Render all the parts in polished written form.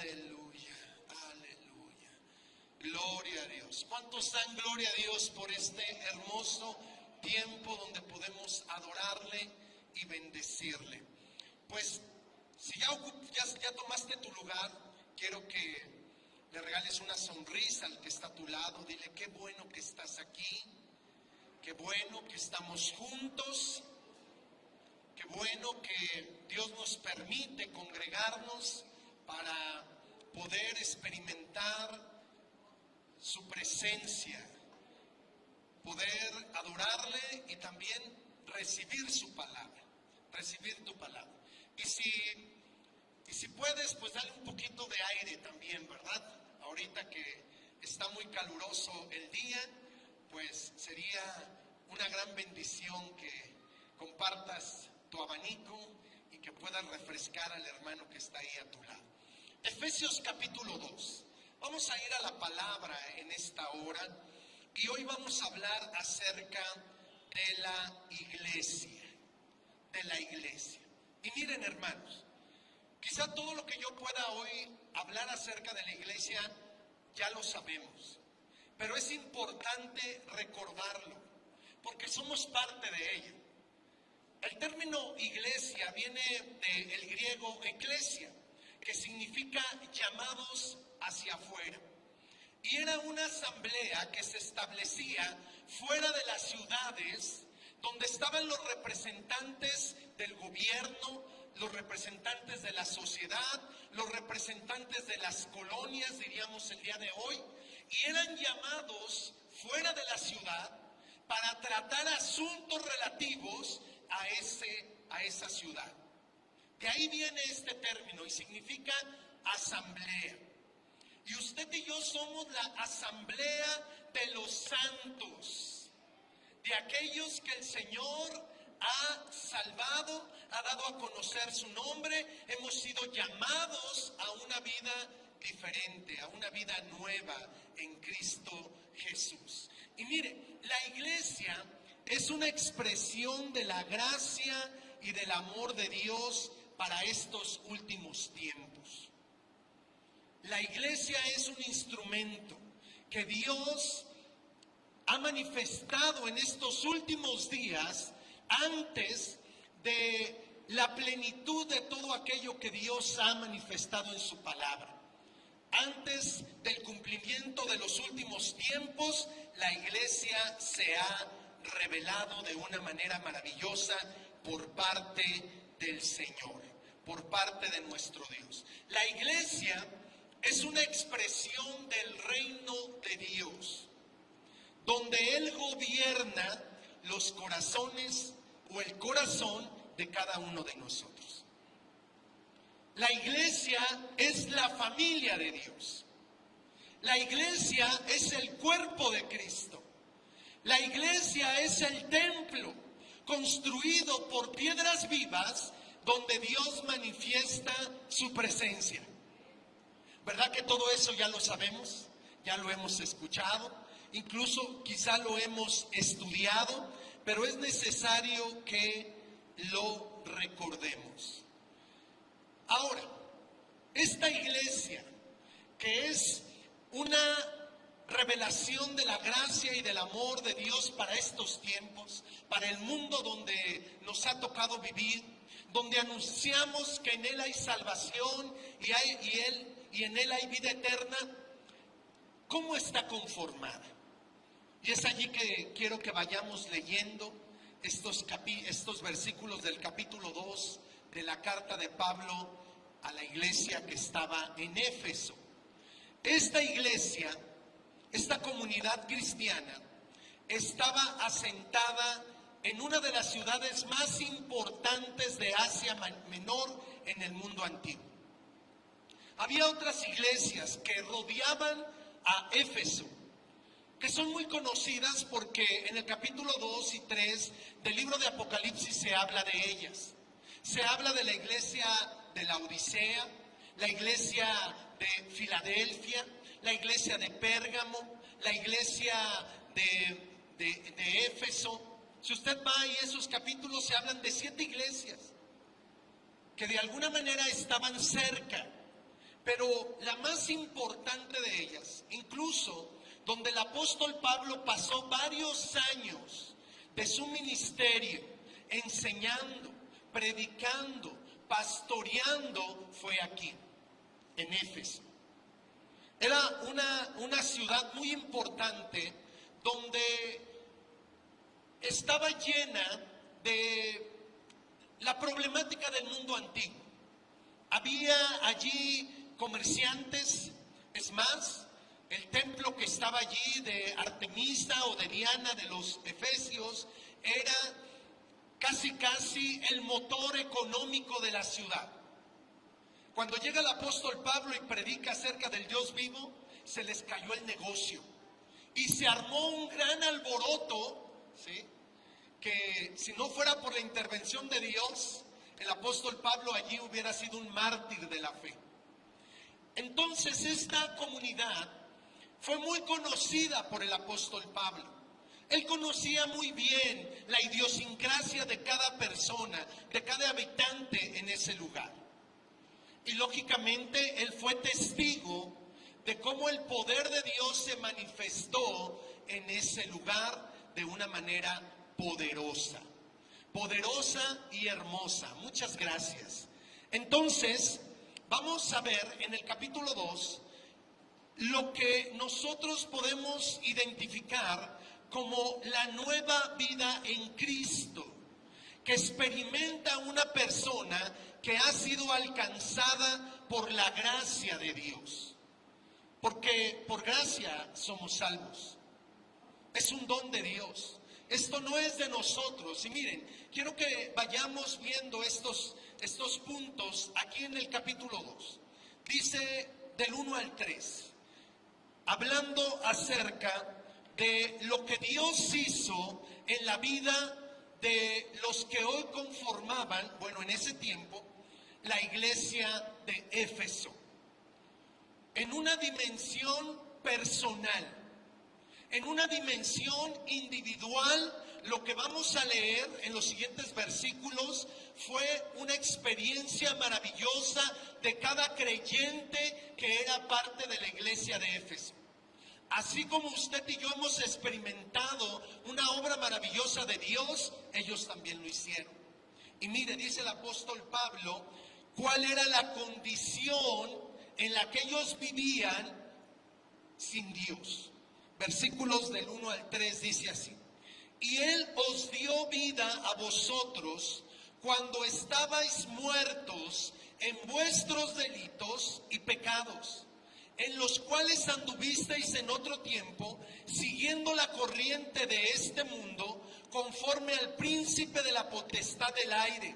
Aleluya, aleluya. Gloria a Dios. ¿Cuántos dan gloria a Dios por este hermoso tiempo donde podemos adorarle y bendecirle? Pues si ya tomaste tu lugar, quiero que le regales una sonrisa al que está a tu lado. Dile: qué bueno que estás aquí, qué bueno que estamos juntos, qué bueno que Dios nos permite congregarnos para poder experimentar su presencia, poder adorarle y también recibir su palabra, recibir tu palabra. Y si puedes, pues dale un poquito de aire también, ¿verdad? Ahorita que está muy caluroso el día, pues sería una gran bendición que compartas tu abanico y que puedas refrescar al hermano que está ahí a tu lado. Efesios capítulo 2. Vamos a ir a la palabra en esta hora y hoy vamos a hablar acerca de la iglesia. De la iglesia. Y miren, hermanos, quizá todo lo que yo pueda hoy hablar acerca de la iglesia ya lo sabemos, pero es importante recordarlo porque somos parte de ella. El término iglesia viene del griego eklesia, que significa llamados hacia afuera. Y era una asamblea que se establecía fuera de las ciudades, donde estaban los representantes del gobierno, los representantes de la sociedad, los representantes de las colonias, diríamos el día de hoy, y eran llamados fuera de la ciudad para tratar asuntos relativos a esa ciudad. De ahí viene este término y significa asamblea. Y usted y yo somos la asamblea de los santos, de aquellos que el Señor ha salvado, ha dado a conocer su nombre. Hemos sido llamados a una vida diferente, a una vida nueva en Cristo Jesús. Y mire, la iglesia es una expresión de la gracia y del amor de Dios para estos últimos tiempos. La iglesia es un instrumento que Dios ha manifestado en estos últimos días antes de la plenitud de todo aquello que Dios ha manifestado en su palabra. Antes del cumplimiento de los últimos tiempos, la iglesia se ha revelado de una manera maravillosa por parte del Señor, por parte de nuestro Dios. La iglesia es una expresión del reino de Dios, donde Él gobierna los corazones o el corazón de cada uno de nosotros. La iglesia es la familia de Dios. La iglesia es el cuerpo de Cristo. La iglesia es el templo construido por piedras vivas donde Dios manifiesta su presencia. ¿Verdad que todo eso ya lo sabemos? Ya lo hemos escuchado, incluso quizá lo hemos estudiado, pero es necesario que lo recordemos. Ahora, esta iglesia, que es una revelación de la gracia y del amor de Dios para estos tiempos, para el mundo donde nos ha tocado vivir, donde anunciamos que en Él hay salvación y en Él hay vida eterna, ¿cómo está conformada? Y es allí que quiero que vayamos leyendo estos versículos del capítulo 2 de la carta de Pablo a la iglesia que estaba en Éfeso. Esta iglesia, esta comunidad cristiana, estaba asentada en una de las ciudades más importantes de Asia Menor en el mundo antiguo. Había otras iglesias que rodeaban a Éfeso, que son muy conocidas porque en el capítulo 2 y 3 del libro de Apocalipsis se habla de ellas. Se habla de la iglesia de la Odisea, la iglesia de Filadelfia, la iglesia de Pérgamo, la iglesia de Éfeso. Si usted va ahí, esos capítulos se hablan de 7 iglesias que de alguna manera estaban cerca. pero la más importante de ellas, incluso donde el apóstol Pablo pasó varios años de su ministerio enseñando, predicando, pastoreando, fue aquí, en Éfeso. Era una ciudad muy importante donde estaba llena de la problemática del mundo antiguo. Había allí comerciantes, es más, el templo que estaba allí de Artemisa o de Diana de los Efesios era casi el motor económico de la ciudad. Cuando llega el apóstol Pablo y predica acerca del Dios vivo, se les cayó el negocio y se armó un gran alboroto, ¿sí? Que si no fuera por la intervención de Dios, el apóstol Pablo allí hubiera sido un mártir de la fe. Entonces esta comunidad fue muy conocida por el apóstol Pablo. Él conocía muy bien la idiosincrasia de cada persona, de cada habitante en ese lugar. Y lógicamente él fue testigo de cómo el poder de Dios se manifestó en ese lugar de una manera poderosa y hermosa. Muchas gracias. Entonces, vamos a ver en el capítulo 2 lo que nosotros podemos identificar como la nueva vida en Cristo, que experimenta una persona que ha sido alcanzada por la gracia de Dios. Porque por gracia somos salvos. Es un don de Dios. Esto no es de nosotros. Y miren, quiero que vayamos viendo estos puntos aquí en el capítulo 2. Dice del 1 al 3, hablando acerca de lo que Dios hizo en la vida de los que hoy conformaban, bueno, en ese tiempo, la iglesia de Éfeso. En una dimensión personal, en una dimensión individual, lo que vamos a leer en los siguientes versículos fue una experiencia maravillosa de cada creyente que era parte de la iglesia de Éfeso. Así como usted y yo hemos experimentado una obra maravillosa de Dios, ellos también lo hicieron. Y mire, dice el apóstol Pablo, cuál era la condición en la que ellos vivían sin Dios. Versículos del 1 al 3 dice así: y Él os dio vida a vosotros cuando estabais muertos en vuestros delitos y pecados, en los cuales anduvisteis en otro tiempo, siguiendo la corriente de este mundo, conforme al príncipe de la potestad del aire,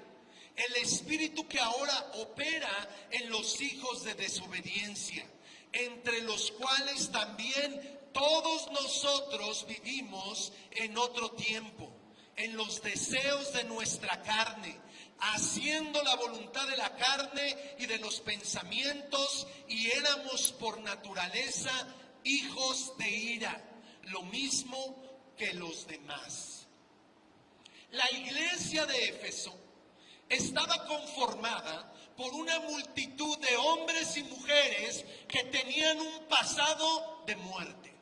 el espíritu que ahora opera en los hijos de desobediencia, entre los cuales también todos nosotros vivimos en otro tiempo, en los deseos de nuestra carne, haciendo la voluntad de la carne y de los pensamientos, y éramos por naturaleza hijos de ira, lo mismo que los demás. La iglesia de Éfeso estaba conformada por una multitud de hombres y mujeres que tenían un pasado de muerte.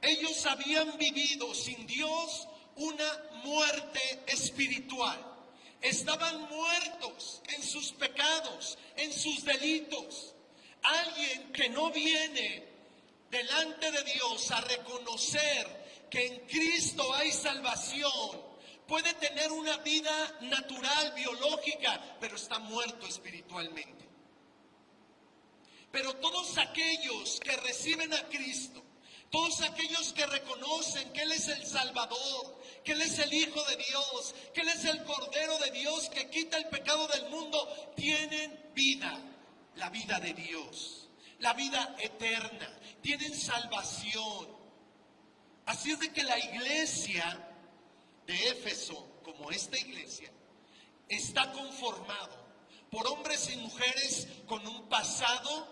Ellos habían vivido sin Dios una muerte espiritual. Estaban muertos en sus pecados, en sus delitos. Alguien que no viene delante de Dios a reconocer que en Cristo hay salvación, puede tener una vida natural, biológica, pero está muerto espiritualmente. Pero todos aquellos que reciben a Cristo, todos aquellos que reconocen que Él es el Salvador, que Él es el Hijo de Dios, que Él es el Cordero de Dios que quita el pecado del mundo, tienen vida, la vida de Dios, la vida eterna, tienen salvación. Así es de que la iglesia de Éfeso, como esta iglesia, está conformado por hombres y mujeres con un pasado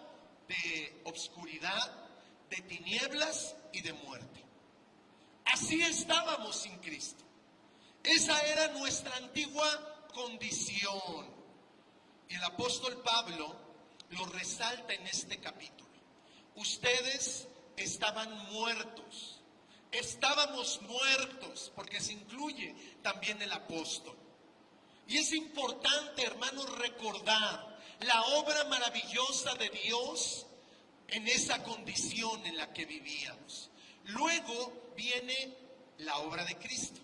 de obscuridad, de tinieblas y de muerte. Así estábamos sin Cristo. Esa era nuestra antigua condición. Y el apóstol Pablo lo resalta en este capítulo. Ustedes estaban muertos, estábamos muertos, porque se incluye también el apóstol. Y es importante, hermanos, recordar la obra maravillosa de Dios en esa condición en la que vivíamos. Luego viene la obra de Cristo.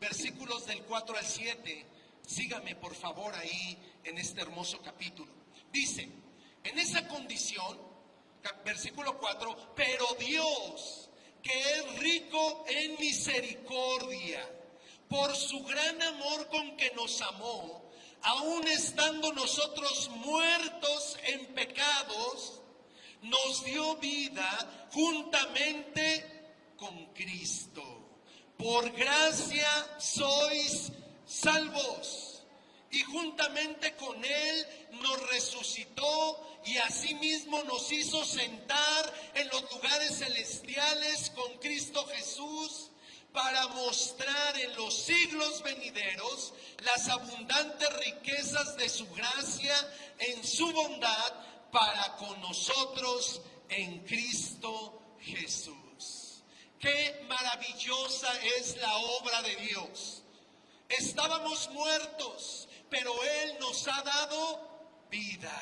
Versículos del 4 al 7, sígame por favor ahí en este hermoso capítulo. Dice, en esa condición, versículo 4, pero Dios, que es rico en misericordia, por su gran amor con que nos amó, aun estando nosotros muertos en pecados, nos dio vida juntamente con Cristo. Por gracia sois salvos, y juntamente con Él nos resucitó y asimismo nos hizo sentar en los lugares celestiales con Cristo Jesús, para mostrar en los siglos venideros las abundantes riquezas de su gracia en su bondad para con nosotros en Cristo Jesús. Qué maravillosa es la obra de Dios. Estábamos muertos, pero Él nos ha dado vida.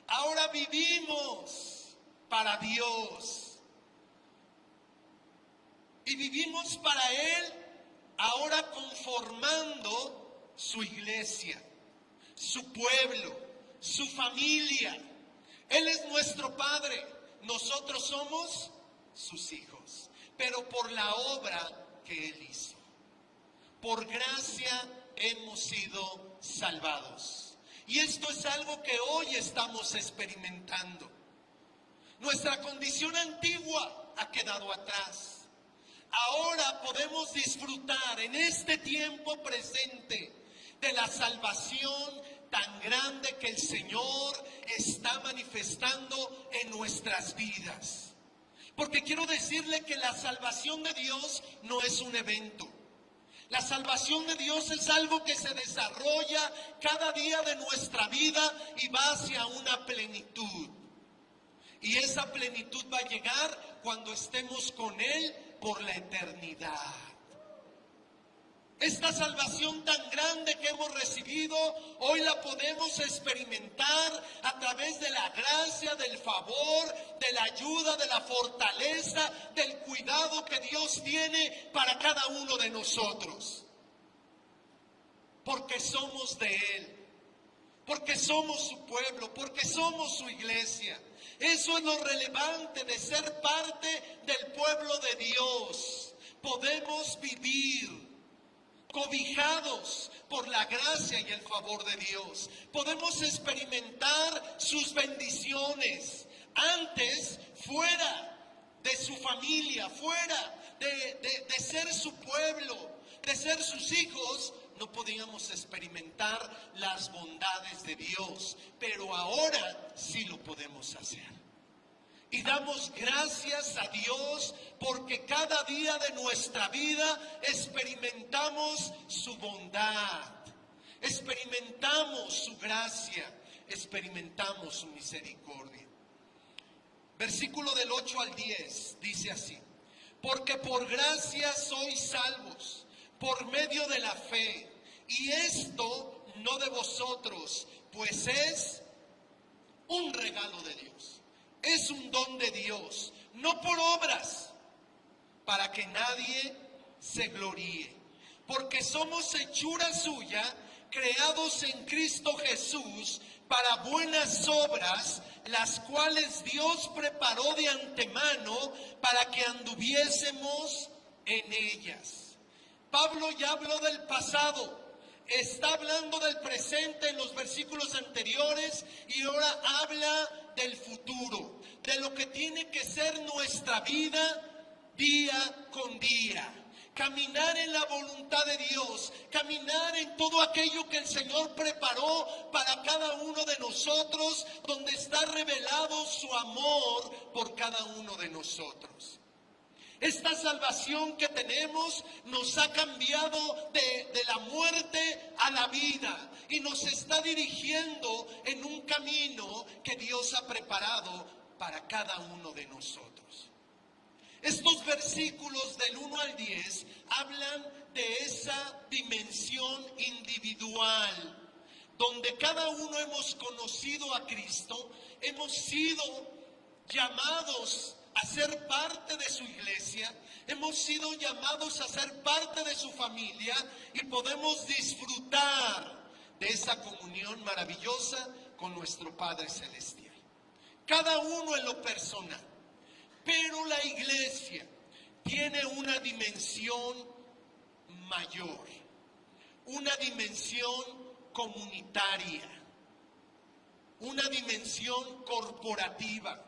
Ahora vivimos para Dios. Y vivimos para Él, ahora conformando su iglesia, su pueblo, su familia. Él es nuestro Padre, nosotros somos sus hijos, pero por la obra que Él hizo. Por gracia hemos sido salvados. Y esto es algo que hoy estamos experimentando. Nuestra condición antigua ha quedado atrás. Ahora podemos disfrutar en este tiempo presente de la salvación tan grande que el Señor está manifestando en nuestras vidas. Porque quiero decirle que la salvación de Dios no es un evento. La salvación de Dios es algo que se desarrolla cada día de nuestra vida y va hacia una plenitud. Y esa plenitud va a llegar cuando estemos con Él por la eternidad. Esta salvación tan grande que hemos recibido, hoy la podemos experimentar a través de la gracia, del favor, de la ayuda, de la fortaleza, del cuidado que Dios tiene para cada uno de nosotros. Porque somos de Él, porque somos su pueblo, porque somos su iglesia. Eso es lo relevante de ser parte del pueblo de Dios. Podemos vivir cobijados por la gracia y el favor de Dios. Podemos experimentar sus bendiciones. Antes, fuera de su familia, fuera de ser su pueblo, de ser sus hijos, no podíamos experimentar las bondades de Dios, pero ahora sí lo podemos hacer. Y damos gracias a Dios porque cada día de nuestra vida experimentamos su bondad, experimentamos su gracia, experimentamos su misericordia. Versículo del 8 al 10 dice así: porque por gracia sois salvos, por medio de la fe, y esto no de vosotros, pues es un regalo de Dios. Es un don de Dios, no por obras, para que nadie se gloríe. Porque somos hechura suya, creados en Cristo Jesús, para buenas obras, las cuales Dios preparó de antemano para que anduviésemos en ellas. Pablo ya habló del pasado. Está hablando del presente en los versículos anteriores y ahora habla del futuro, de lo que tiene que ser nuestra vida día con día. Caminar en la voluntad de Dios, caminar en todo aquello que el Señor preparó para cada uno de nosotros, donde está revelado su amor por cada uno de nosotros. Esta salvación que tenemos nos ha cambiado de la muerte a la vida y nos está dirigiendo en un camino que Dios ha preparado para cada uno de nosotros. Estos versículos del 1 al 10 hablan de esa dimensión individual, donde cada uno hemos conocido a Cristo, hemos sido llamados a ser parte de su iglesia, hemos sido llamados a ser parte de su familia y podemos disfrutar de esa comunión maravillosa con nuestro Padre Celestial. Cada uno en lo personal, pero la iglesia tiene una dimensión mayor, una dimensión comunitaria, una dimensión corporativa,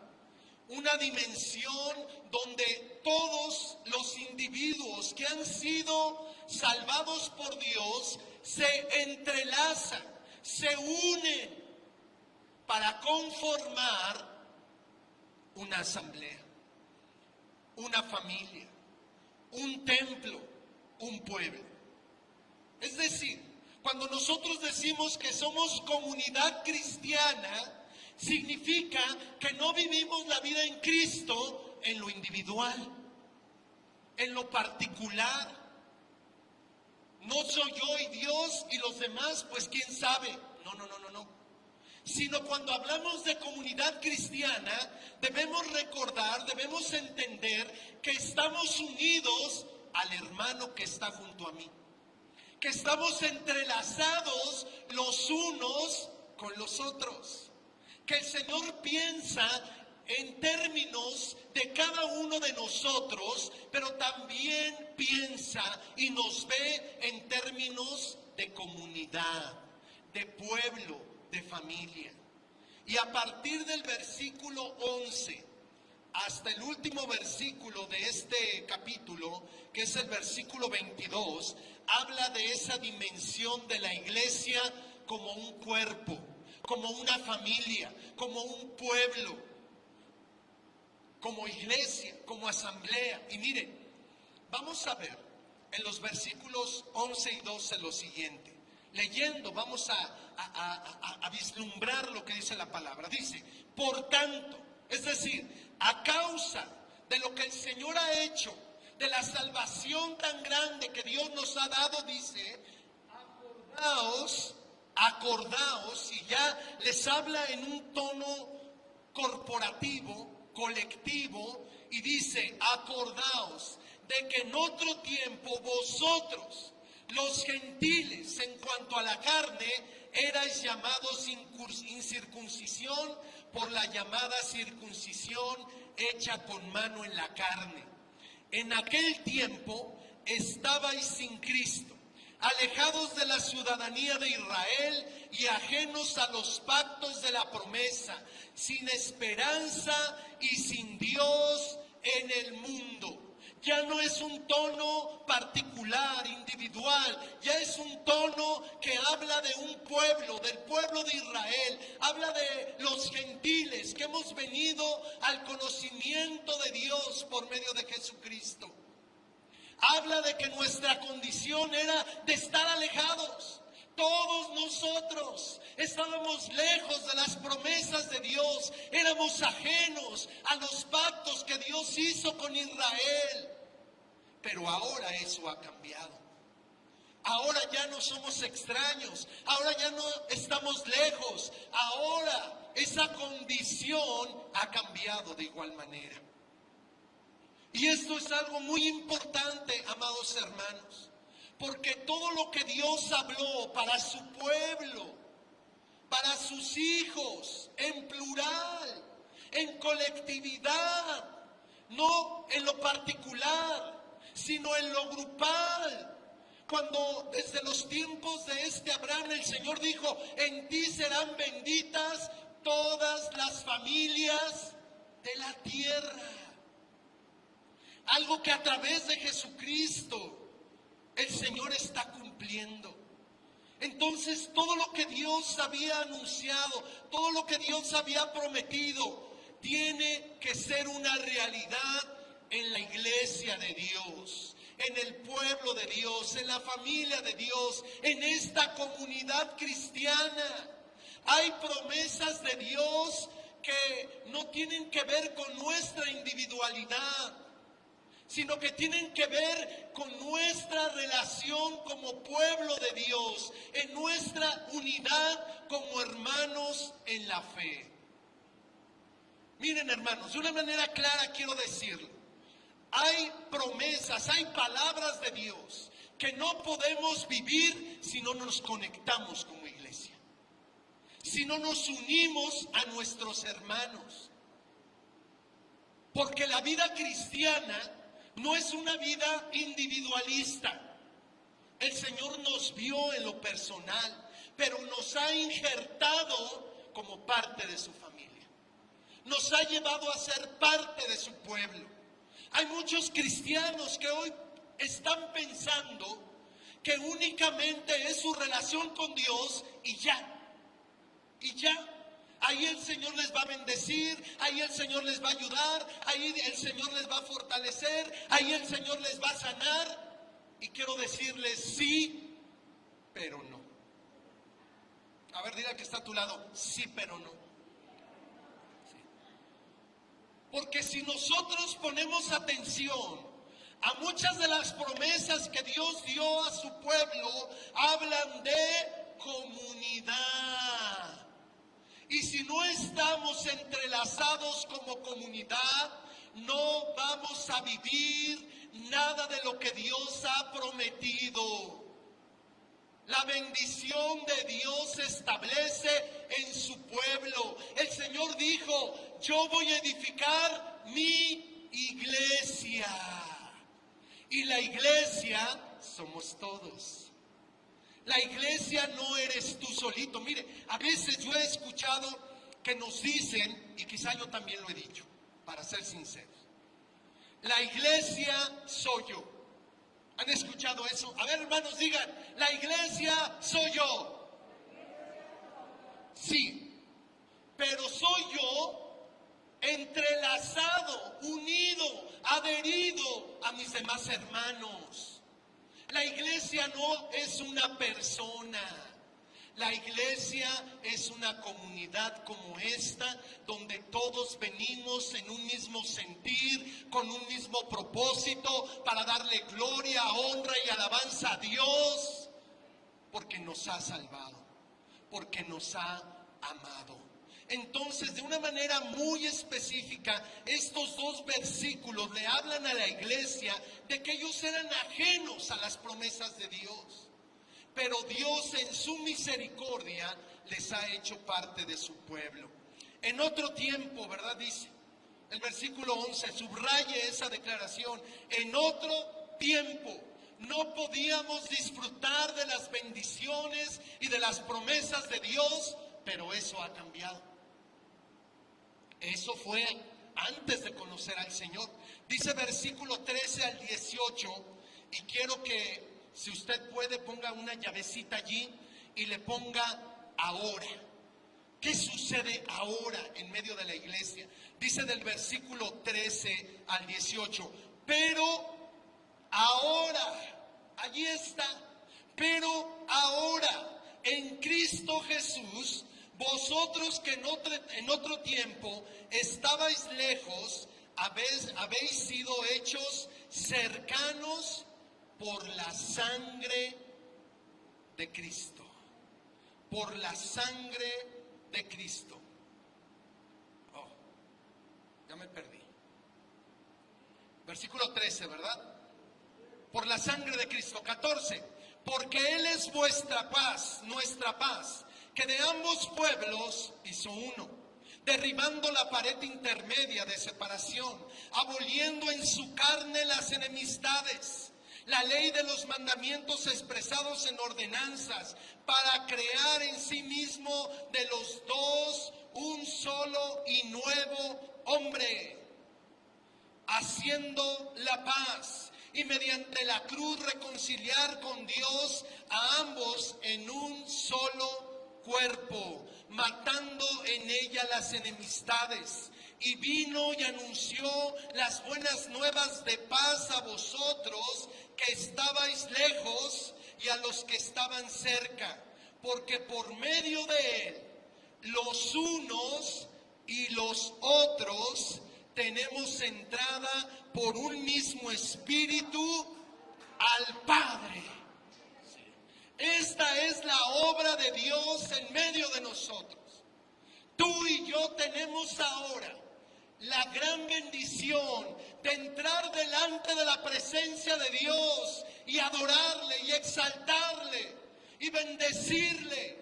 una dimensión donde todos los individuos que han sido salvados por Dios se entrelazan, se unen para conformar una asamblea, una familia, un templo, un pueblo. Es decir, cuando nosotros decimos que somos comunidad cristiana, significa que no vivimos la vida en Cristo en lo individual, en lo particular. No soy yo y Dios y los demás, pues quién sabe. No. Sino cuando hablamos de comunidad cristiana, debemos recordar, debemos entender que estamos unidos al hermano que está junto a mí, que estamos entrelazados los unos con los otros, que el Señor piensa en términos de cada uno de nosotros, pero también piensa y nos ve en términos de comunidad, de pueblo, de familia. Y a partir del versículo 11 hasta el último versículo de este capítulo, que es el versículo 22, habla de esa dimensión de la iglesia como un cuerpo, como una familia, como un pueblo, como iglesia, como asamblea. Y miren, vamos a ver en los versículos 11 y 12 lo siguiente. Leyendo vamos a vislumbrar lo que dice la palabra. Dice, por tanto, es decir, a causa de lo que el Señor ha hecho, de la salvación tan grande que Dios nos ha dado, dice, acordaos, y ya les habla en un tono corporativo, colectivo, y dice, acordaos de que en otro tiempo vosotros, los gentiles, en cuanto a la carne, erais llamados incircuncisión por la llamada circuncisión hecha con mano en la carne. En aquel tiempo estabais sin Cristo, alejados de la ciudadanía de Israel y ajenos a los pactos de la promesa, sin esperanza y sin Dios en el mundo. Ya no es un tono particular, individual, ya es un tono que habla de un pueblo, del pueblo de Israel, habla de los gentiles que hemos venido al conocimiento de Dios por medio de Jesucristo. Habla de que nuestra condición era de estar alejados. Todos nosotros estábamos lejos de las promesas de Dios, éramos ajenos a los pactos que Dios hizo con Israel. Pero ahora eso ha cambiado. Ahora ya no somos extraños, ahora ya no estamos lejos, ahora esa condición ha cambiado de igual manera. Y esto es algo muy importante, amados hermanos. Porque todo lo que Dios habló para su pueblo, para sus hijos, en plural, en colectividad, no en lo particular, sino en lo grupal. Cuando desde los tiempos de Abraham el Señor dijo, en ti serán benditas todas las familias de la tierra. Algo que a través de Jesucristo el Señor está cumpliendo. Entonces todo lo que Dios había anunciado, todo lo que Dios había prometido, tiene que ser una realidad en la iglesia de Dios, en el pueblo de Dios, en la familia de Dios, en esta comunidad cristiana. Hay promesas de Dios que no tienen que ver con nuestra individualidad, sino que tienen que ver con nuestra relación como pueblo de Dios, en nuestra unidad como hermanos en la fe. Miren, hermanos, de una manera clara quiero decirlo. Hay promesas, hay palabras de Dios que no podemos vivir si no nos conectamos como iglesia, si no nos unimos a nuestros hermanos. Porque la vida cristiana no es una vida individualista. El Señor nos vio en lo personal, pero nos ha injertado como parte de su familia. Nos ha llevado a ser parte de su pueblo. Hay muchos cristianos que hoy están pensando que únicamente es su relación con Dios y ya. Y ya. Ahí el Señor les va a bendecir, ahí el Señor les va a ayudar, ahí el Señor les va a fortalecer, ahí el Señor les va a sanar. Y quiero decirles sí, pero no. A ver, dile que está a tu lado, sí, pero no. Sí. Porque si nosotros ponemos atención a muchas de las promesas que Dios dio a su pueblo, hablan de comunidad. Y si no estamos entrelazados como comunidad, no vamos a vivir nada de lo que Dios ha prometido. La bendición de Dios se establece en su pueblo. El Señor dijo, yo voy a edificar mi iglesia. Y la iglesia somos todos. La iglesia no eres tú solito. Mire, a veces yo he escuchado que nos dicen, y quizá yo también lo he dicho, para ser sinceros, la iglesia soy yo. ¿Han escuchado eso? A ver, hermanos, digan, la iglesia soy yo. Sí, pero soy yo entrelazado, unido, adherido a mis demás hermanos. La iglesia no es una persona. La iglesia es una comunidad como esta, donde todos venimos en un mismo sentir, con un mismo propósito, para darle gloria, honra y alabanza a Dios, porque nos ha salvado, porque nos ha amado. Entonces, de una manera muy específica, estos dos versículos le hablan a la iglesia de que ellos eran ajenos a las promesas de Dios. Pero Dios en su misericordia les ha hecho parte de su pueblo. En otro tiempo, ¿verdad? Dice el versículo 11, subraye esa declaración. En otro tiempo no podíamos disfrutar de las bendiciones y de las promesas de Dios, pero eso ha cambiado. Eso fue antes de conocer al Señor. Dice versículo 13 al 18, y quiero que, si usted puede, ponga una llavecita allí y le ponga ahora. ¿Qué sucede ahora en medio de la iglesia? Dice del versículo 13 al 18, pero ahora, allí está, pero ahora en Cristo Jesús, vosotros que en otro tiempo estabais lejos, habéis sido hechos cercanos por la sangre de Cristo. Por la sangre de Cristo. Oh, ya me perdí. Versículo 13, ¿verdad? Por la sangre de Cristo. 14. Porque Él es vuestra paz, nuestra paz, que de ambos pueblos hizo uno, derribando la pared intermedia de separación, aboliendo en su carne las enemistades, la ley de los mandamientos expresados en ordenanzas, para crear en sí mismo de los dos un solo y nuevo hombre, haciendo la paz, y mediante la cruz reconciliar con Dios a ambos en un solo cuerpo, matando en ella las enemistades. y vino y anunció las buenas nuevas de paz a vosotros que estabais lejos y a los que estaban cerca, porque por medio de él los unos y los otros tenemos entrada por un mismo espíritu al Padre. Esta es la obra de Dios en medio de nosotros. Tú y yo tenemos ahora la gran bendición de entrar delante de la presencia de Dios y adorarle y exaltarle y bendecirle.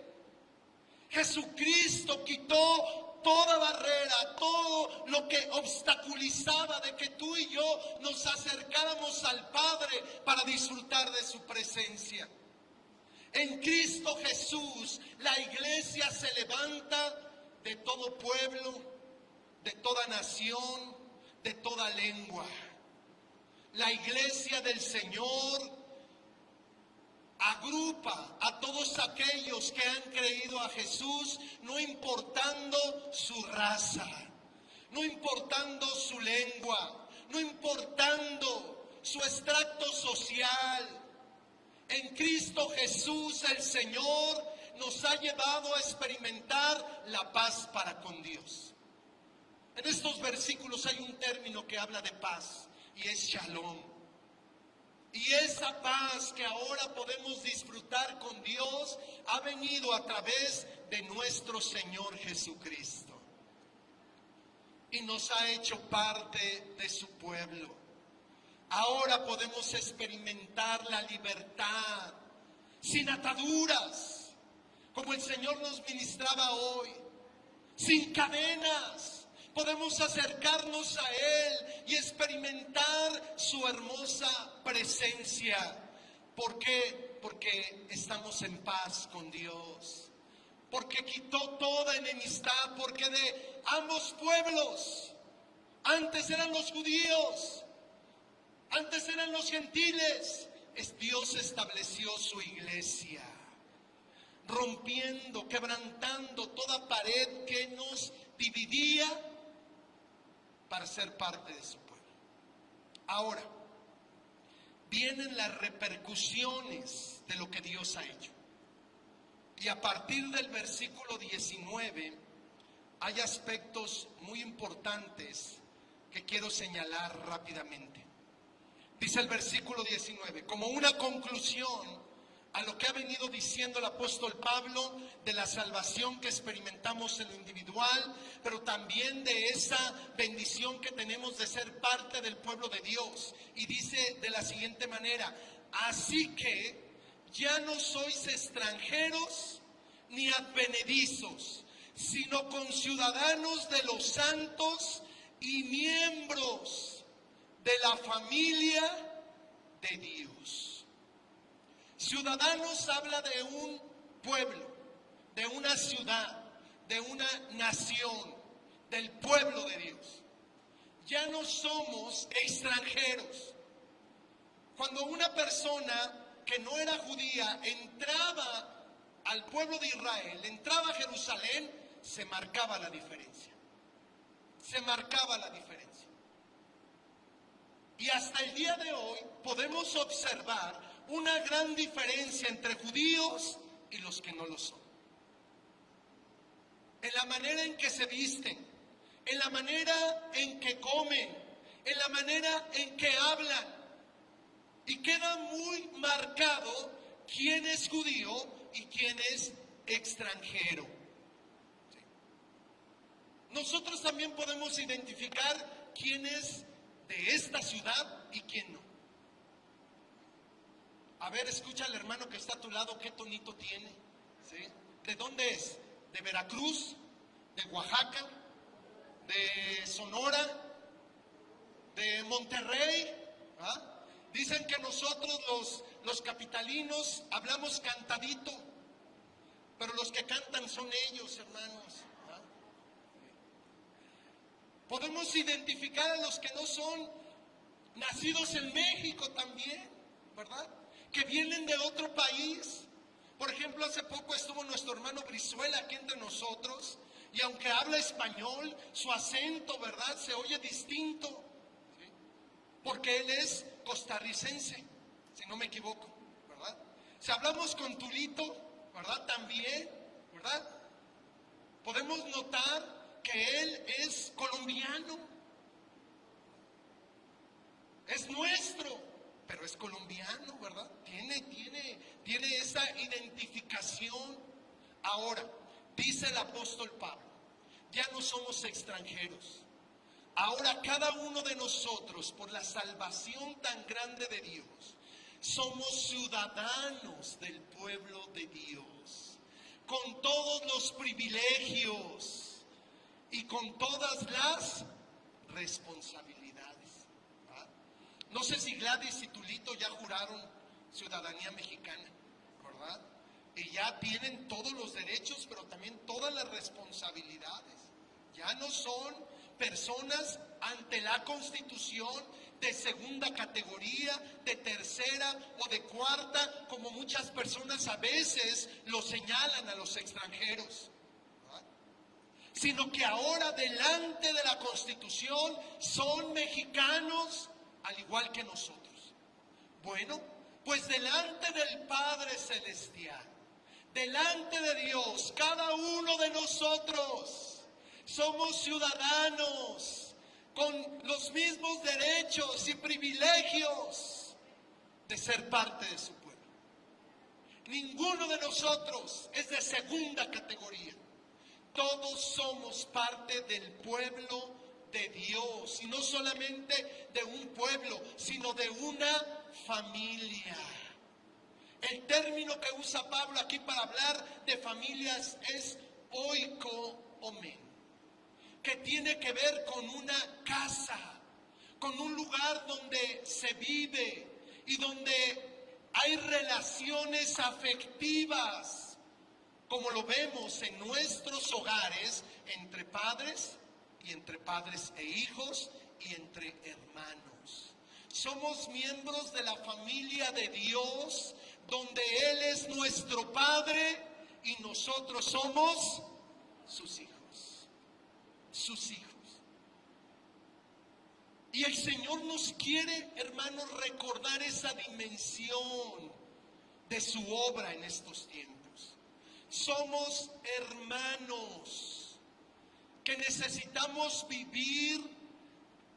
Jesucristo quitó toda barrera, todo lo que obstaculizaba de que tú y yo nos acercáramos al Padre para disfrutar de su presencia. En Cristo Jesús, la iglesia se levanta de todo pueblo, de toda nación, de toda lengua. La iglesia del Señor agrupa a todos aquellos que han creído a Jesús, no importando su raza, no importando su lengua, no importando su estrato social. En Cristo Jesús el Señor nos ha llevado a experimentar la paz para con Dios. En estos versículos hay un término que habla de paz y es shalom. Y esa paz que ahora podemos disfrutar con Dios ha venido a través de nuestro Señor Jesucristo. Y nos ha hecho parte de su pueblo. Ahora podemos experimentar la libertad sin ataduras, como el Señor nos ministraba hoy, sin cadenas. Podemos acercarnos a Él y experimentar su hermosa presencia. ¿Por qué? Porque estamos en paz con Dios. Porque quitó toda enemistad. Porque de ambos pueblos, antes eran los judíos, antes eran los gentiles, Dios estableció su iglesia, rompiendo, quebrantando toda pared que nos dividía para ser parte de su pueblo. Ahora, vienen las repercusiones de lo que Dios ha hecho. Y a partir del versículo 19, hay aspectos muy importantes que quiero señalar rápidamente. Dice el versículo 19, como una conclusión a lo que ha venido diciendo el apóstol Pablo de la salvación que experimentamos en lo individual, pero también de esa bendición que tenemos de ser parte del pueblo de Dios. Y dice de la siguiente manera, así que ya no sois extranjeros ni advenedizos, sino conciudadanos de los santos y miembros de la familia de Dios. Ciudadanos habla de un pueblo, de una ciudad, de una nación, del pueblo de Dios. Ya no somos extranjeros. Cuando una persona que no era judía entraba al pueblo de Israel, entraba a Jerusalén, se marcaba la diferencia. Se marcaba la diferencia. Y hasta el día de hoy podemos observar una gran diferencia entre judíos y los que no lo son. En la manera en que se visten, en la manera en que comen, en la manera en que hablan. Y queda muy marcado quién es judío y quién es extranjero. Nosotros también podemos identificar quién es de esta ciudad y quién no. A ver, escucha al hermano que está a tu lado, qué tonito tiene. ¿Sí? ¿De dónde es? ¿De Veracruz? ¿De Oaxaca? ¿De Sonora? ¿De Monterrey? ¿Ah? Dicen que nosotros los capitalinos hablamos cantadito, pero los que cantan son ellos, hermanos. ¿Ah? Podemos identificar a los que no son nacidos en México también, ¿verdad? Que vienen de otro país. Por ejemplo, hace poco estuvo nuestro hermano Brizuela aquí entre nosotros Y aunque habla español, su acento, ¿verdad?, se oye distinto, ¿sí? Porque él es costarricense, si no me equivoco, ¿verdad? Si hablamos con Tulito, ¿verdad?, también, ¿verdad?, podemos notar que él es colombiano. Es nuestro, pero es colombiano, ¿verdad? Tiene esa identificación. Ahora, dice el apóstol Pablo, ya no somos extranjeros. Ahora cada uno de nosotros, por la salvación tan grande de Dios, somos ciudadanos del pueblo de Dios, con todos los privilegios y con todas las responsabilidades. No sé si Gladys y Tulito ya juraron ciudadanía mexicana, ¿verdad? Y ya tienen todos los derechos, pero también todas las responsabilidades. Ya no son personas ante la Constitución de segunda categoría, de tercera o de cuarta, como muchas personas a veces lo señalan a los extranjeros, ¿verdad? Sino que ahora delante de la Constitución son mexicanos al igual que nosotros. Bueno, pues delante del Padre Celestial, delante de Dios, cada uno de nosotros somos ciudadanos con los mismos derechos y privilegios de ser parte de su pueblo. Ninguno de nosotros es de segunda categoría. Todos somos parte del pueblo de Dios, y no solamente de un pueblo, sino de una familia. El término que usa Pablo aquí para hablar de familias es oikomen, que tiene que ver con una casa, con un lugar donde se vive y donde hay relaciones afectivas, como lo vemos en nuestros hogares, entre padres y entre padres e hijos y entre hermanos. Somos miembros de la familia de Dios, donde Él es nuestro Padre y nosotros somos sus hijos. Sus hijos. Y el Señor nos quiere, hermanos, recordar esa dimensión de su obra en estos tiempos. Somos hermanos que necesitamos vivir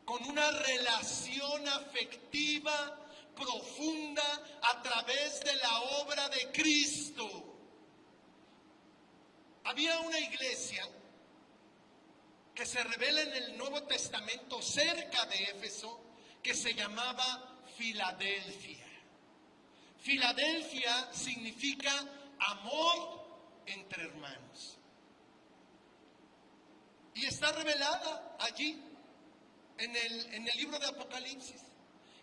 con una relación afectiva profunda a través de la obra de Cristo. Había una iglesia que se revela en el Nuevo Testamento cerca de Éfeso, que se llamaba Filadelfia. Filadelfia significa amor entre hermanos. Y está revelada allí, en el libro de Apocalipsis.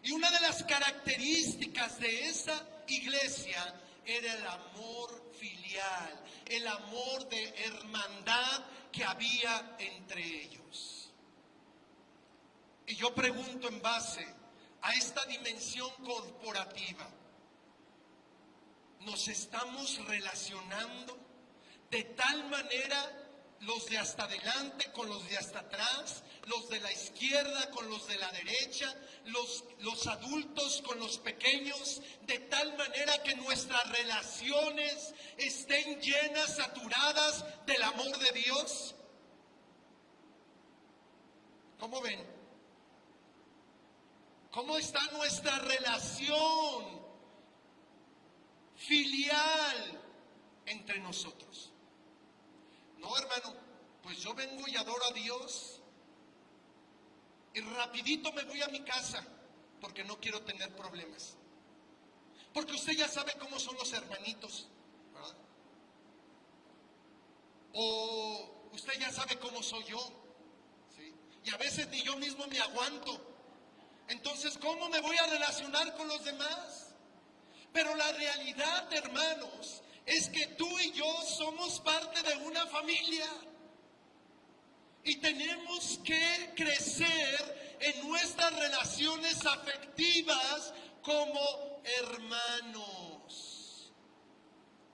Y una de las características de esa iglesia era el amor filial, el amor de hermandad que había entre ellos. Y yo pregunto, en base a esta dimensión corporativa, ¿nos estamos relacionando de tal manera los de hasta adelante con los de hasta atrás, los de la izquierda con los de la derecha, los adultos con los pequeños, de tal manera que nuestras relaciones estén llenas, saturadas del amor de Dios? ¿Cómo ven? ¿Cómo está nuestra relación filial entre nosotros? No, hermano, pues yo vengo y adoro a Dios y rapidito me voy a mi casa porque no quiero tener problemas. Porque usted ya sabe cómo son los hermanitos, ¿verdad? O usted ya sabe cómo soy yo, ¿sí? Y a veces ni yo mismo me aguanto. Entonces, ¿cómo me voy a relacionar con los demás? Pero la realidad, hermanos, es que tú y yo somos parte de una familia y tenemos que crecer en nuestras relaciones afectivas como hermanos,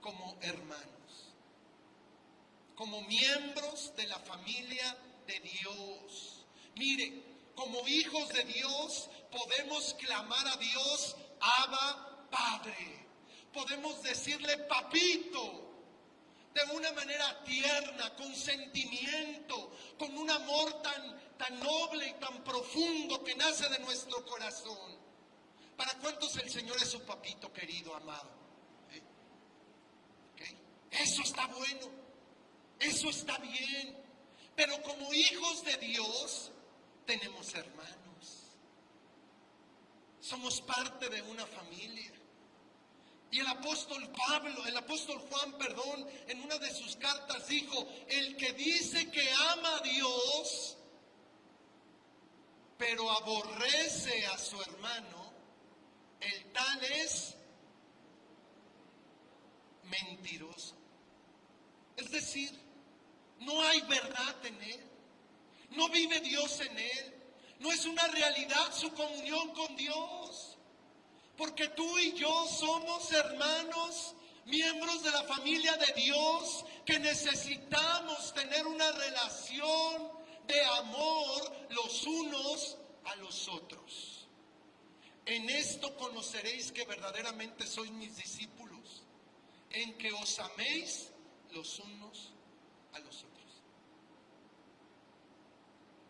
como hermanos. como miembros de la familia de Dios. Mire, como hijos de Dios podemos clamar a Dios, Abba, Padre. Podemos decirle papito, de una manera tierna, con sentimiento, con un amor tan noble y tan profundo que nace de nuestro corazón. ¿Para cuántos el Señor es su papito querido, amado? ¿Okay? Eso está bueno, eso está bien, pero como hijos de Dios tenemos hermanos, somos parte de una familia. Y el apóstol Juan, en una de sus cartas dijo, el que dice que ama a Dios, pero aborrece a su hermano, el tal es mentiroso. Es decir, no hay verdad en él, no vive Dios en él, no es una realidad su comunión con Dios. Porque tú y yo somos hermanos, miembros de la familia de Dios, que necesitamos tener una relación de amor los unos a los otros. En esto conoceréis que verdaderamente sois mis discípulos, en que os améis los unos a los otros.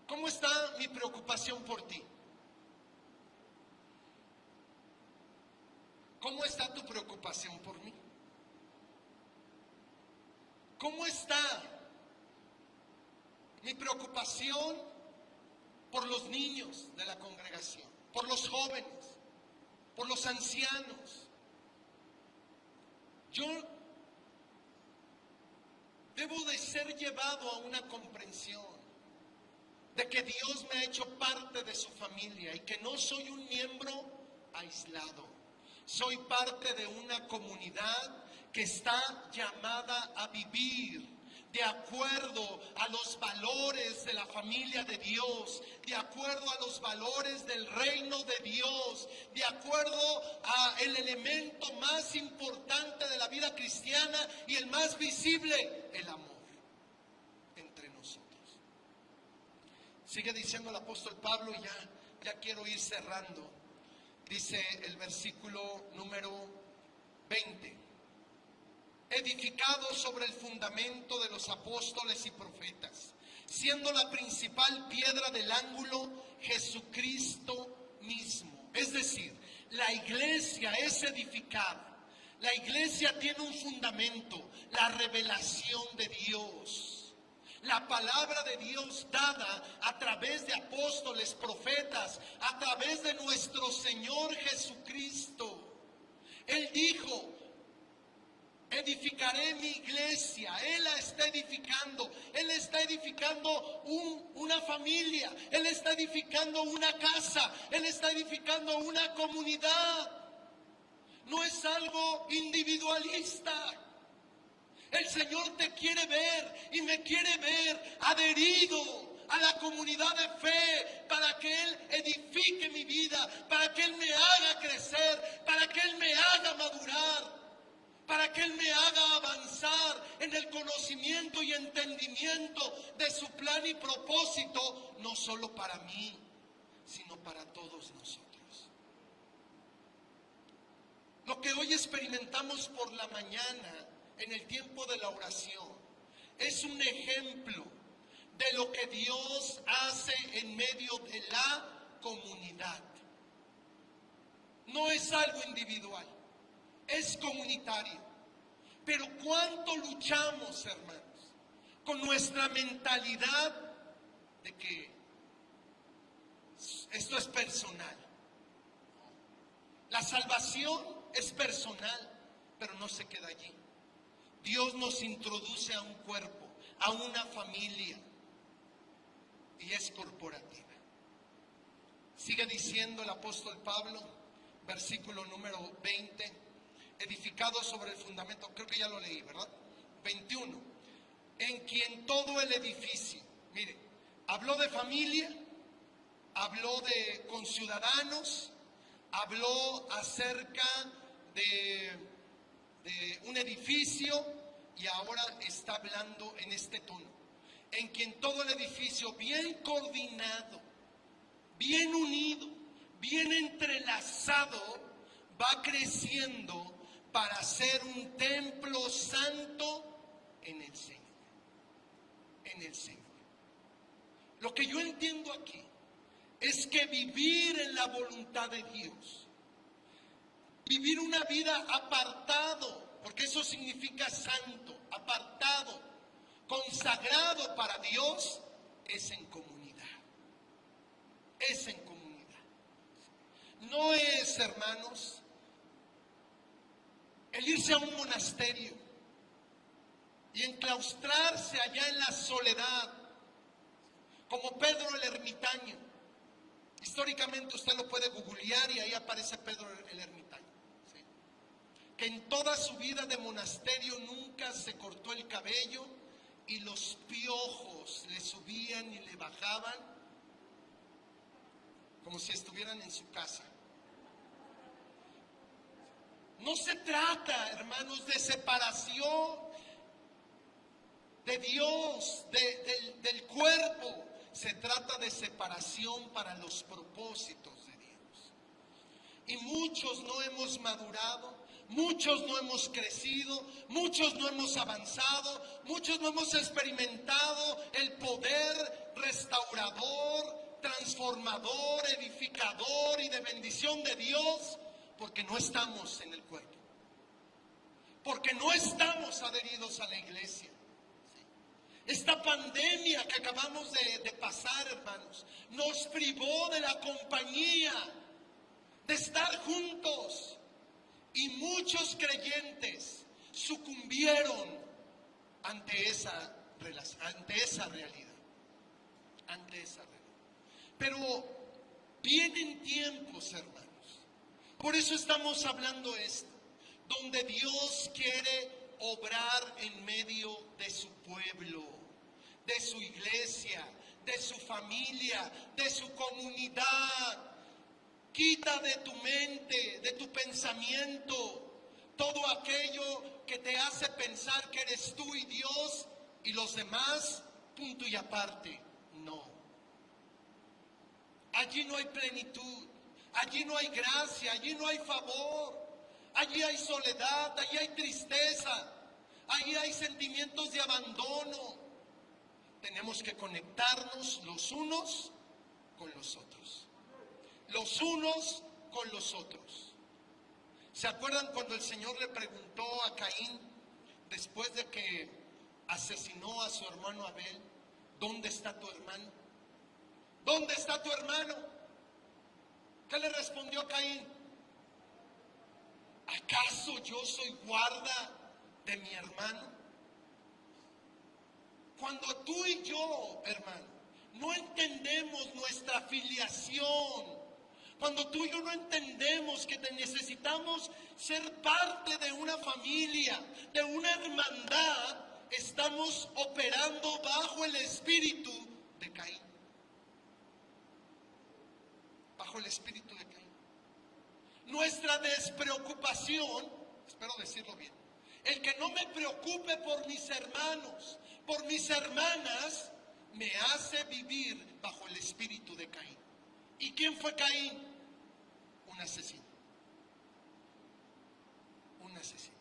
¿Cómo está mi preocupación por ti? ¿Cómo está tu preocupación por mí? ¿Cómo está mi preocupación por los niños de la congregación, por los jóvenes, por los ancianos? Yo debo de ser llevado a una comprensión de que Dios me ha hecho parte de su familia y que no soy un miembro aislado. Soy parte de una comunidad que está llamada a vivir de acuerdo a los valores de la familia de Dios, de acuerdo a los valores del reino de Dios, de acuerdo a el elemento más importante de la vida cristiana y el más visible, el amor entre nosotros. Sigue diciendo el apóstol Pablo, y ya quiero ir cerrando. Dice el versículo número 20, edificado sobre el fundamento de los apóstoles y profetas, siendo la principal piedra del ángulo Jesucristo mismo. Es decir, la iglesia es edificada, la iglesia tiene un fundamento, la revelación de Dios. La palabra de Dios dada a través de apóstoles, profetas, a través de nuestro Señor Jesucristo. Él dijo, edificaré mi iglesia. Él la está edificando. Él está edificando una familia. Él está edificando una casa. Él está edificando una comunidad. No es algo individualista. El Señor te quiere ver y me quiere ver adherido a la comunidad de fe para que Él edifique mi vida, para que Él me haga crecer, para que Él me haga madurar, para que Él me haga avanzar en el conocimiento y entendimiento de su plan y propósito, no solo para mí, sino para todos nosotros. Lo que hoy experimentamos por la mañana en el tiempo de la oración es un ejemplo de lo que Dios hace en medio de la comunidad. No es algo individual, es comunitario. Pero cuánto luchamos, hermanos, con nuestra mentalidad de que esto es personal. La salvación es personal, pero no se queda allí. Dios nos introduce a un cuerpo, a una familia, y es corporativa. Sigue diciendo el apóstol Pablo, versículo número 20, edificado sobre el fundamento, creo que ya lo leí, ¿verdad? 21, en quien todo el edificio, mire, habló de familia, habló de conciudadanos, habló acerca de un edificio, y ahora está hablando en este tono, en quien todo el edificio bien coordinado, bien unido, bien entrelazado, va creciendo para ser un templo santo en el Señor. En el Señor. Lo que yo entiendo aquí es que vivir en la voluntad de Dios, vivir una vida apartado, porque eso significa santo, apartado, consagrado para Dios, es en comunidad. Es en comunidad. No es, hermanos, el irse a un monasterio y enclaustrarse allá en la soledad, como Pedro el ermitaño. Históricamente usted lo puede googlear y ahí aparece Pedro el ermitaño, ¿sí? Que en toda su vida de monasterio nunca se cortó el cabello y los piojos le subían y le bajaban como si estuvieran en su casa. No se trata, hermanos, de separación de Dios, del cuerpo. Se trata de separación para los propósitos de Dios. Y muchos no hemos madurado, muchos no hemos crecido, muchos no hemos avanzado, muchos no hemos experimentado el poder restaurador, transformador, edificador y de bendición de Dios, porque no estamos en el cuerpo, porque no estamos adheridos a la iglesia. Esta pandemia que acabamos de pasar, hermanos, nos privó de la compañía, de estar juntos. Y muchos creyentes sucumbieron ante esa realidad. Pero vienen tiempos, hermanos. Por eso estamos hablando esto, donde Dios quiere obrar en medio de su pueblo, de su iglesia, de su familia, de su comunidad. Quita de tu mente, de tu pensamiento, todo aquello que te hace pensar que eres tú y Dios y los demás, punto y aparte. No. Allí no hay plenitud, allí no hay gracia, allí no hay favor. Allí hay soledad, allí hay tristeza, allí hay sentimientos de abandono. Tenemos que conectarnos los unos con los otros. Los unos con los otros. ¿Se acuerdan cuando el Señor le preguntó a Caín, después de que asesinó a su hermano Abel, ¿dónde está tu hermano? ¿Dónde está tu hermano? ¿Qué le respondió Caín? ¿Acaso yo soy guarda de mi hermano? Cuando tú y yo, hermano, no entendemos nuestra filiación, cuando tú y yo no entendemos que necesitamos ser parte de una familia, de una hermandad, estamos operando bajo el espíritu de Caín. Bajo el espíritu de Caín. Nuestra despreocupación, espero decirlo bien, el que no me preocupe por mis hermanos, por mis hermanas, me hace vivir bajo el espíritu de Caín. ¿Y quién fue Caín? Un asesino. Un asesino.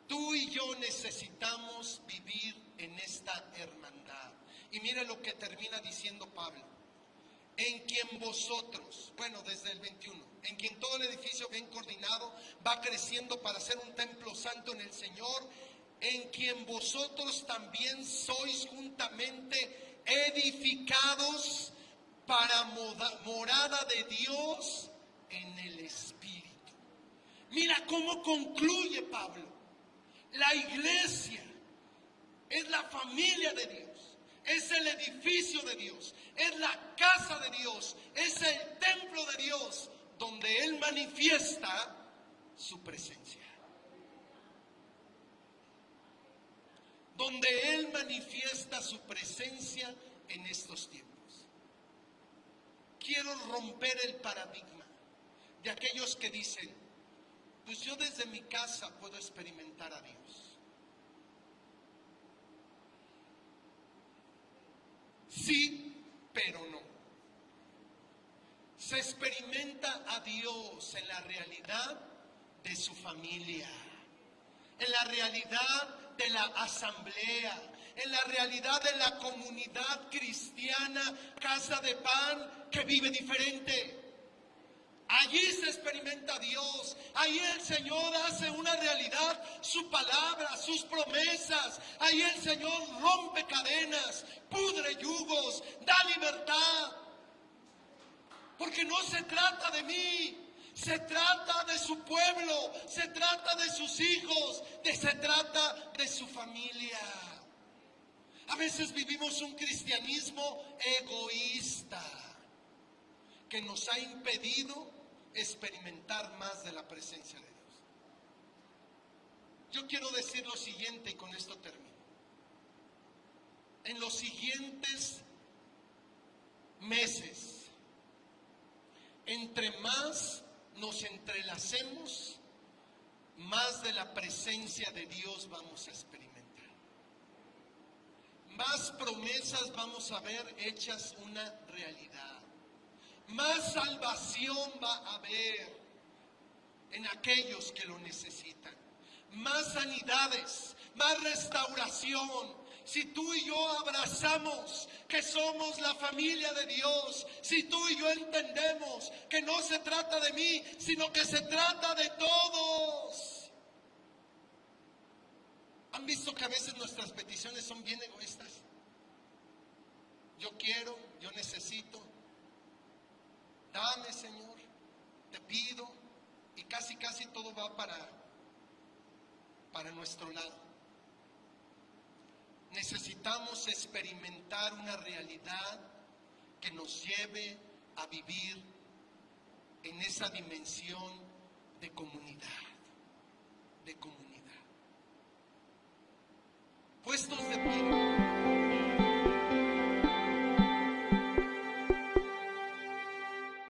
Tú y yo necesitamos vivir en esta hermandad. Y mire lo que termina diciendo Pablo. En quien vosotros, bueno, desde el 21, en quien todo el edificio bien coordinado va creciendo para ser un templo santo en el Señor, en quien vosotros también sois juntamente edificados para morada de Dios en el Espíritu. Mira cómo concluye Pablo. La iglesia es la familia de Dios. Es el edificio de Dios, es la casa de Dios, es el templo de Dios, donde Él manifiesta su presencia. Donde Él manifiesta su presencia en estos tiempos. Quiero romper el paradigma de aquellos que dicen, pues yo desde mi casa puedo experimentar a Dios. Sí, pero no. Se experimenta a Dios en la realidad de su familia, en la realidad de la asamblea, en la realidad de la comunidad cristiana, Casa de Pan, que vive diferente. Allí se experimenta a Dios. Ahí el Señor hace una realidad su palabra, sus promesas. Ahí el Señor rompe cadenas, pudre yugos, da libertad. Porque no se trata de mí, se trata de su pueblo, se trata de sus hijos, se trata de su familia. A veces vivimos un cristianismo egoísta que nos ha impedido experimentar más de la presencia de Dios. Yo quiero decir lo siguiente y con esto termino. En los siguientes meses, entre más nos entrelacemos, más de la presencia de Dios vamos a experimentar. Más promesas vamos a ver hechas una realidad. Más salvación va a haber en aquellos que lo necesitan. Más sanidades, más restauración. Si tú y yo abrazamos que somos la familia de Dios, si tú y yo entendemos que no se trata de mí, sino que se trata de todos. ¿Han visto que a veces nuestras peticiones son bien egoístas? Yo quiero, yo necesito. Dame, Señor, te pido, y casi todo va para nuestro lado. Necesitamos experimentar una realidad que nos lleve a vivir en esa dimensión de comunidad.